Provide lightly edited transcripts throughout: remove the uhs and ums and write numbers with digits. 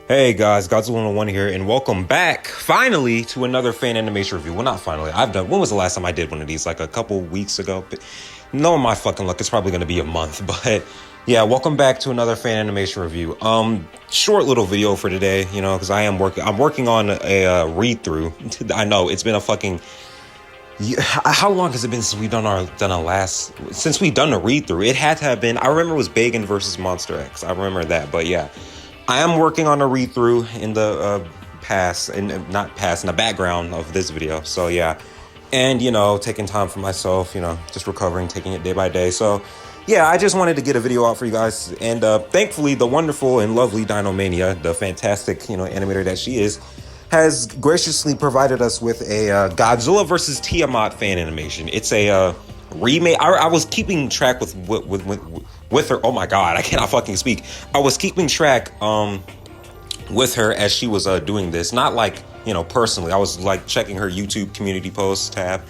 Hey guys, GODZILLA 1 here, and welcome back, finally, to another fan animation review. Well, not finally. When was the last time I did one of these? Like a couple weeks ago? But knowing my fucking luck, it's probably going to be a month. But yeah, welcome back to another fan animation review. Short little video for today, you know, because I'm working on a read-through. I know, it's been a fucking... How long has it been since we've done a read-through? It had to have been... I remember it was Bagan versus Monster X. I remember that, but yeah. I am working on a read-through in the in the background of this video. So yeah, and you know, taking time for myself, you know, just recovering, taking it day by day. So yeah, I just wanted to get a video out for you guys, and thankfully, the wonderful and lovely Dinomania, the fantastic animator that she is, has graciously provided us with a Godzilla versus Tiamat fan animation. It's a remake. I was keeping track with her. Oh my god, I cannot fucking speak. I was keeping track with her as she was doing this, not like, you know, personally. I was like checking her YouTube community posts tab,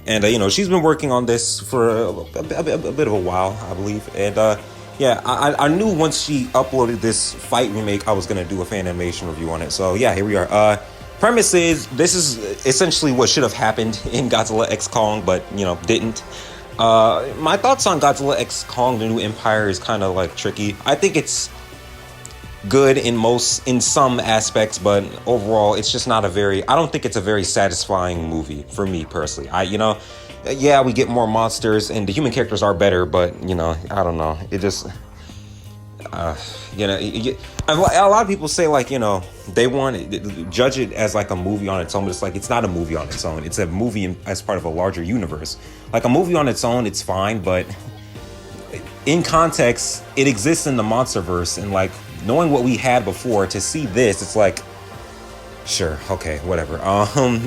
and you know, she's been working on this for a bit of a while, I believe. And yeah, I knew once she uploaded this fight remake, I was gonna do a fan animation review on it. So yeah, here we are. Premise is, this is essentially what should have happened in Godzilla X Kong, but, you know, didn't. My thoughts on Godzilla X Kong, The New Empire, is kind of like tricky. I think it's good in some aspects, but overall, it's just not I don't think it's a very satisfying movie for me personally. Yeah, we get more monsters and the human characters are better, but, you know, I don't know. It just... a lot of people say, like, you know, they judge it as like a movie on its own, but it's like, it's not a movie on its own. It's a movie as part of a larger universe. Like, a movie on its own, it's fine, but in context, it exists in the monsterverse, and like, knowing what we had before, to see this, it's like, sure, okay, whatever.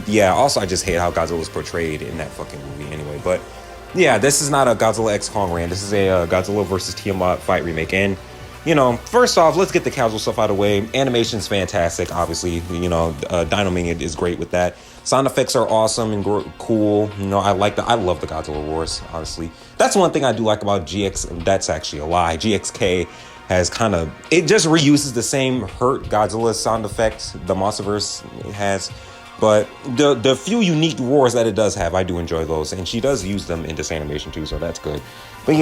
Yeah, also, I just hate how Godzilla was portrayed in that fucking movie anyway, but yeah, this is not a Godzilla X Kong rant. This is a Godzilla versus Tiamat fight remake. And you know, first off, let's get the casual stuff out of the way. Animation's fantastic, obviously. You know, Dinomania is great with that. Sound effects are awesome and cool. You know, I love the Godzilla roars, honestly. That's one thing I do like about GX. That's actually a lie. GXK has it just reuses the same hurt Godzilla sound effects the Monsterverse has. But the few unique roars that it does have, I do enjoy those. And she does use them in this animation too, so that's good. But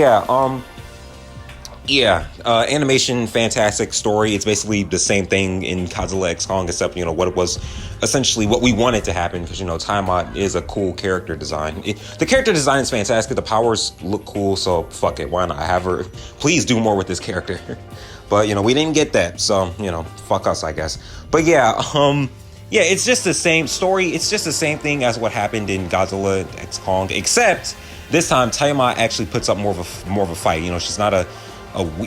yeah, animation, fantastic. Story, it's basically the same thing in Godzilla X Kong, except, you know, what it was essentially what we wanted to happen, because, you know, Tiamat is a cool character design. The character design is fantastic. The powers look cool, so fuck it, why not have her? Please do more with this character. But, you know, we didn't get that, so, you know, fuck us, I guess. But yeah, yeah, it's just the same story. It's just the same thing as what happened in Godzilla X Kong, except this time Tiamat actually puts up more of a fight. You know, she's not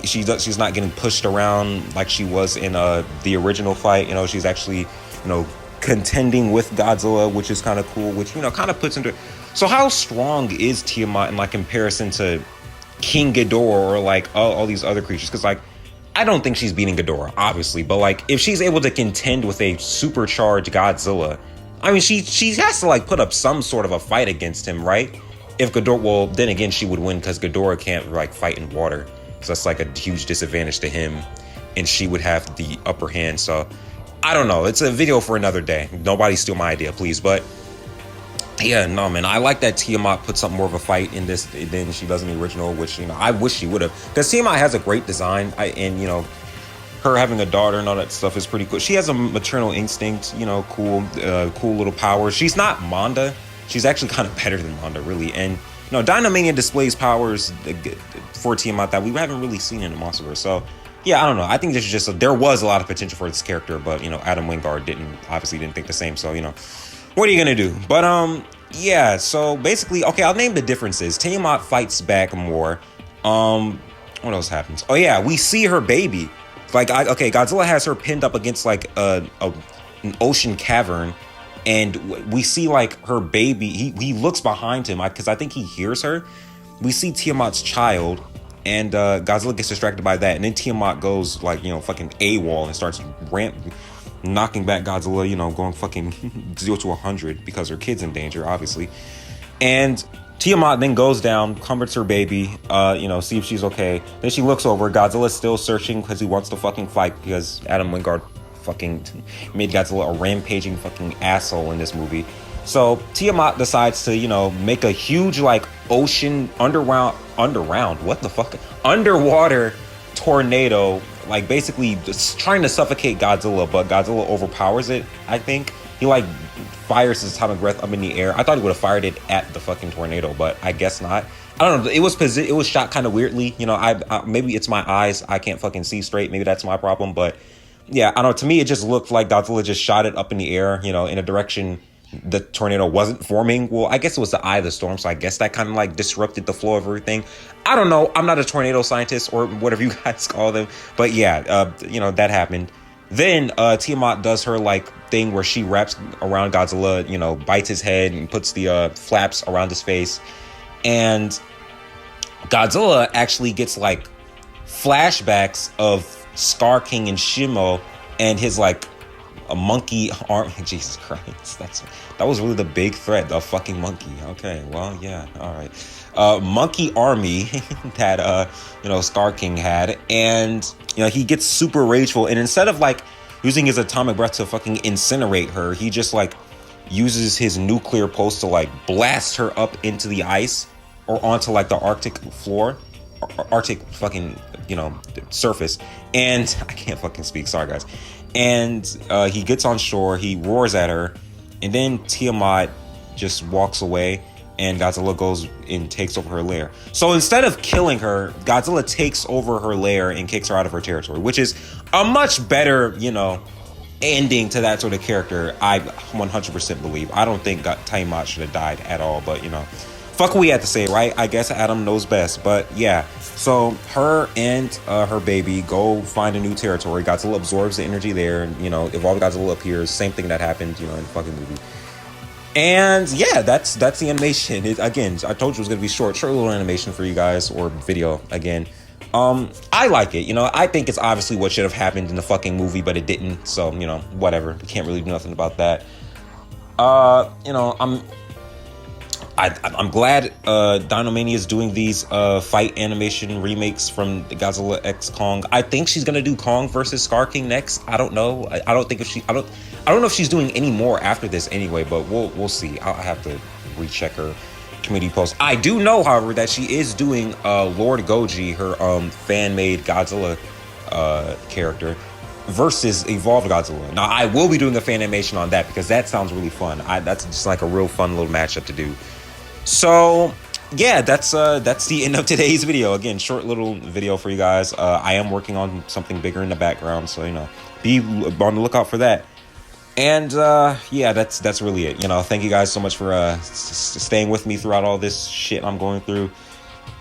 she's not getting pushed around like she was in the original fight. You know, she's actually, you know, contending with Godzilla, which is kind of cool, which, you know, kind of puts into... So how strong is Tiamat in like comparison to King Ghidorah or like all these other creatures? Because like, I don't think she's beating Ghidorah, obviously, but like, if she's able to contend with a supercharged Godzilla, I mean, she has to like put up some sort of a fight against him, right? If Ghidorah, well, then again, she would win because Ghidorah can't like fight in water. So that's like a huge disadvantage to him, and she would have the upper hand. So I don't know. It's a video for another day. Nobody steal my idea, please. But yeah, no, man. I like that Tiamat puts up more of a fight in this than she does in the original, which, you know, I wish she would have. Because Tiamat has a great design, and, you know, her having a daughter and all that stuff is pretty cool. She has a maternal instinct, you know, cool little powers. She's not Manda. She's actually kind of better than Manda, really. And, you know, Dinomania displays powers for Tiamat that we haven't really seen in the Monsterverse. So, yeah, I don't know. I think there was a lot of potential for this character, but, you know, Adam Wingard obviously didn't think the same. So, you know, what are you gonna do? But yeah. So basically, okay, I'll name the differences. Tiamat fights back more. What else happens? Oh yeah, we see her baby. Like, Godzilla has her pinned up against like an ocean cavern. And we see like her baby, he looks behind him because I think he hears her. We see Tiamat's child, and Godzilla gets distracted by that. And then Tiamat goes like, you know, fucking AWOL and starts knocking back Godzilla, you know, going fucking 0 to 100 because her kid's in danger, obviously. And Tiamat then goes down, comforts her baby, you know, see if she's okay. Then she looks over. Godzilla's still searching because he wants to fucking fight because Adam Wingard fucking made Godzilla a rampaging fucking asshole in this movie. So Tiamat decides to, you know, make a huge like ocean underwater tornado, like basically just trying to suffocate Godzilla, but Godzilla overpowers it. I think he like fires his atomic breath up in the air. I thought he would have fired it at the fucking tornado, but I guess not. I don't know. It was shot kind of weirdly. You know, I maybe it's my eyes. I can't fucking see straight. Maybe that's my problem. But yeah, I don't know. To me, it just looked like Godzilla just shot it up in the air, you know, in a direction the tornado wasn't forming. Well, I guess it was the eye of the storm, so I guess that kind of like disrupted the flow of everything. I don't know. I'm not a tornado scientist or whatever you guys call them. But yeah, you know, that happened. Then Tiamat does her like thing where she wraps around Godzilla, you know, bites his head and puts the flaps around his face. And Godzilla actually gets like flashbacks of Scar King and Shimo and his like a monkey arm. Jesus Christ, that was really the big threat, the fucking monkey. Okay, well, yeah, all right. Monkey army that you know, Scar King had, and you know, he gets super rageful, and instead of like using his atomic breath to fucking incinerate her, he just like uses his nuclear pulse to like blast her up into the ice or onto like the Arctic floor, Arctic fucking, you know, surface. And I can't fucking speak, sorry guys. And he gets on shore, he roars at her, and then Tiamat just walks away, and Godzilla goes and takes over her lair. So instead of killing her, Godzilla takes over her lair and kicks her out of her territory, which is a much better, you know, ending to that sort of character. I 100% believe. I don't think Tiamat should have died at all, but you know, fuck what we had to say, right? I guess Adam knows best. But yeah, so her and her baby go find a new territory. Godzilla absorbs the energy there, and you know, Evolved Godzilla appears. Same thing that happened, you know, in the fucking movie. And yeah, that's the animation. Again, I told you it was gonna be short little animation for you guys, or video again. I like it. You know, I think it's obviously what should have happened in the fucking movie, but it didn't. So you know, whatever. We can't really do nothing about that. You know, I'm glad Dinomania is doing these fight animation remakes from Godzilla X Kong. I think she's gonna do Kong versus Scar King next. I don't know. I don't know if she's doing any more after this anyway. But we'll see. I'll have to recheck her community post. I do know, however, that she is doing Lord Goji, her fan-made Godzilla character, versus Evolved Godzilla. Now I will be doing a fan animation on that because that sounds really fun. That's just like a real fun little matchup to do. So yeah, that's the end of today's video. Again, short little video for you guys. I am working on something bigger in the background, so you know, be on the lookout for that. And yeah, that's really it. You know, thank you guys so much for staying with me throughout all this shit I'm going through.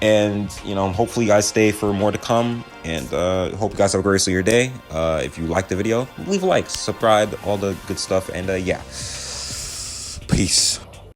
And you know, hopefully you guys stay for more to come. And hope you guys have a great rest of your day. If you liked the video, leave a like, subscribe, all the good stuff. And yeah, peace.